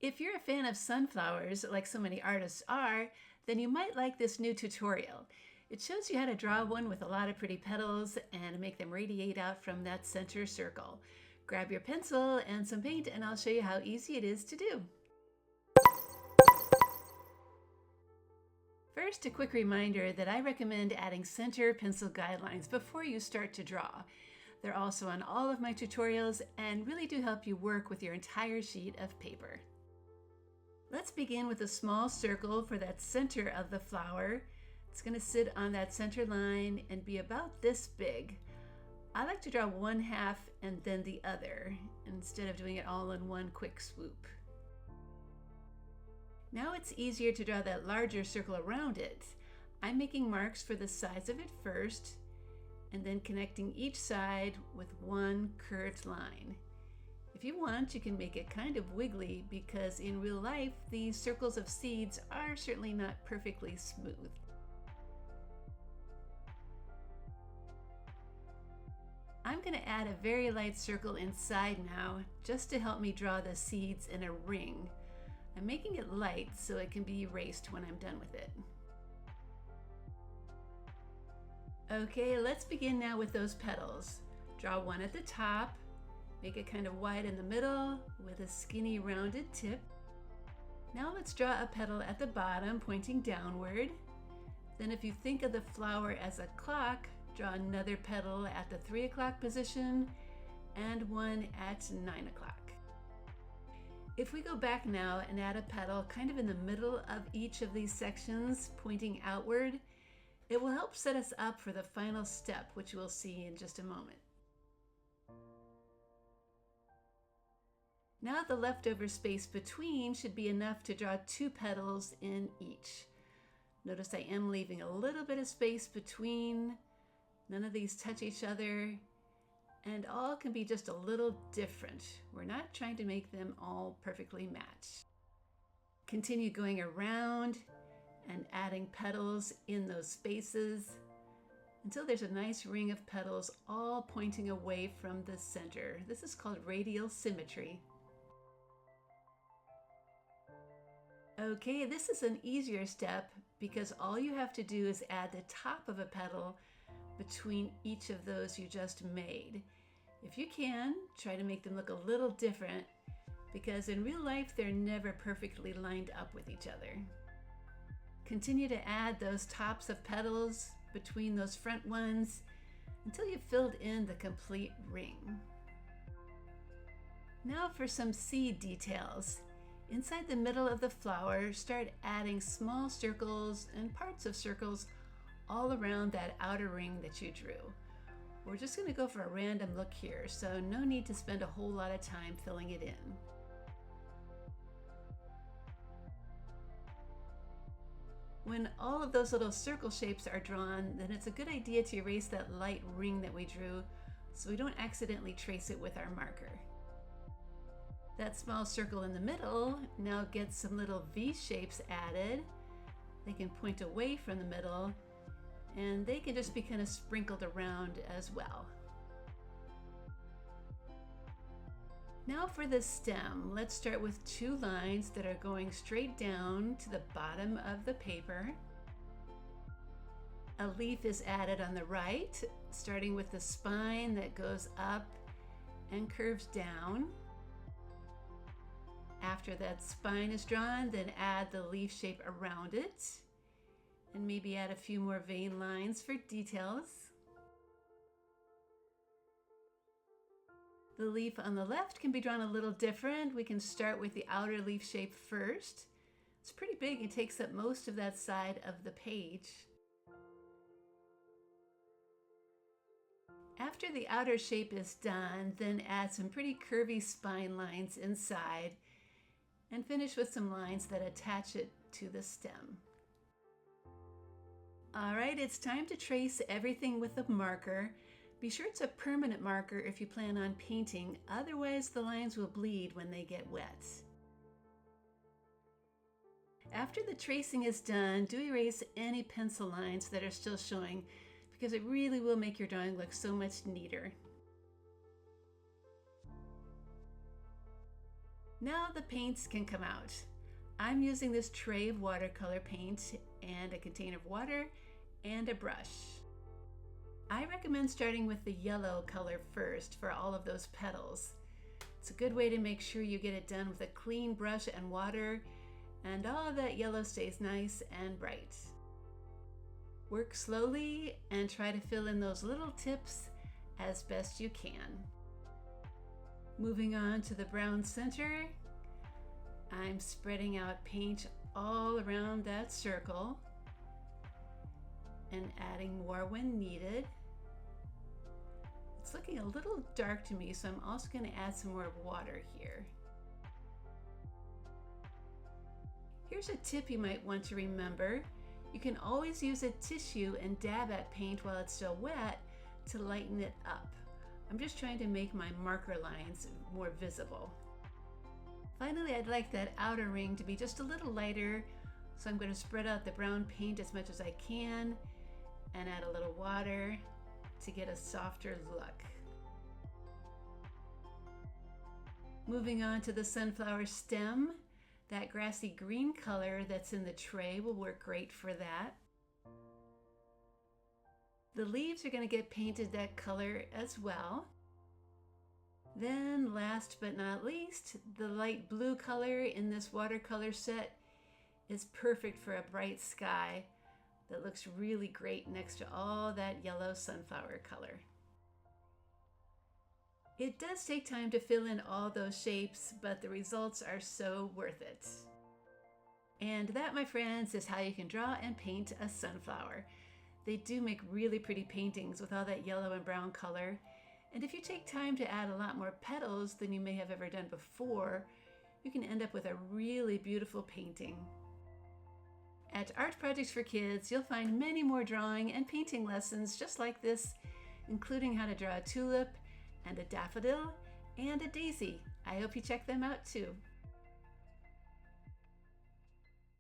If you're a fan of sunflowers, like so many artists are, then you might like this new tutorial. It shows you how to draw one with a lot of pretty petals and make them radiate out from that center circle. Grab your pencil and some paint and I'll show you how easy it is to do. First, a quick reminder that I recommend adding center pencil guidelines before you start to draw. They're also on all of my tutorials and really do help you work with your entire sheet of paper. Let's begin with a small circle for that center of the flower. It's going to sit on that center line and be about this big. I like to draw one half and then the other, instead of doing it all in one quick swoop. Now it's easier to draw that larger circle around it. I'm making marks for the sides of it first, and then connecting each side with one curved line. If you want, you can make it kind of wiggly because in real life, these circles of seeds are certainly not perfectly smooth. I'm going to add a very light circle inside now, just to help me draw the seeds in a ring. I'm making it light so it can be erased when I'm done with it. Okay, let's begin now with those petals. Draw one at the top, make it kind of wide in the middle with a skinny rounded tip. Now let's draw a petal at the bottom pointing downward. Then if you think of the flower as a clock, draw another petal at the 3 o'clock position and one at 9 o'clock. If we go back now and add a petal kind of in the middle of each of these sections pointing outward, it will help set us up for the final step, which we'll see in just a moment. Now the leftover space between should be enough to draw 2 petals in each. Notice I am leaving a little bit of space between. None of these touch each other, and all can be just a little different. We're not trying to make them all perfectly match. Continue going around and adding petals in those spaces until there's a nice ring of petals all pointing away from the center. This is called radial symmetry. Okay, this is an easier step because all you have to do is add the top of a petal between each of those you just made. If you can, try to make them look a little different because in real life they're never perfectly lined up with each other. Continue to add those tops of petals between those front ones until you've filled in the complete ring. Now for some seed details. Inside the middle of the flower, start adding small circles and parts of circles all around that outer ring that you drew. We're just going to go for a random look here, so no need to spend a whole lot of time filling it in. When all of those little circle shapes are drawn, then it's a good idea to erase that light ring that we drew so we don't accidentally trace it with our marker. That small circle in the middle now gets some little V shapes added. They can point away from the middle, and they can just be kind of sprinkled around as well. Now for the stem, let's start with 2 lines that are going straight down to the bottom of the paper. A leaf is added on the right, starting with the spine that goes up and curves down. After that spine is drawn, then add the leaf shape around it. And maybe add a few more vein lines for details. The leaf on the left can be drawn a little different. We can start with the outer leaf shape first. It's pretty big, it takes up most of that side of the page. After the outer shape is done, then add some pretty curvy spine lines inside and finish with some lines that attach it to the stem. All right, it's time to trace everything with a marker. Be sure it's a permanent marker if you plan on painting, otherwise the lines will bleed when they get wet. After the tracing is done, do erase any pencil lines that are still showing because it really will make your drawing look so much neater. Now the paints can come out. I'm using this tray of watercolor paint and a container of water and a brush. I recommend starting with the yellow color first for all of those petals. It's a good way to make sure you get it done with a clean brush and water, and all of that yellow stays nice and bright. Work slowly and try to fill in those little tips as best you can. Moving on to the brown center, I'm spreading out paint all around that circle and adding more when needed. It's looking a little dark to me, so I'm also going to add some more water here. Here's a tip you might want to remember. You can always use a tissue and dab at paint while it's still wet to lighten it up. I'm just trying to make my marker lines more visible. Finally, I'd like that outer ring to be just a little lighter, so I'm going to spread out the brown paint as much as I can and add a little water to get a softer look. Moving on to the sunflower stem, that grassy green color that's in the tray will work great for that. The leaves are going to get painted that color as well. Then last but not least, the light blue color in this watercolor set is perfect for a bright sky that looks really great next to all that yellow sunflower color. It does take time to fill in all those shapes, but the results are so worth it. And that, my friends, is how you can draw and paint a sunflower. They do make really pretty paintings with all that yellow and brown color. And if you take time to add a lot more petals than you may have ever done before, you can end up with a really beautiful painting. At Art Projects for Kids, you'll find many more drawing and painting lessons just like this, including how to draw a tulip and a daffodil and a daisy. I hope you check them out too.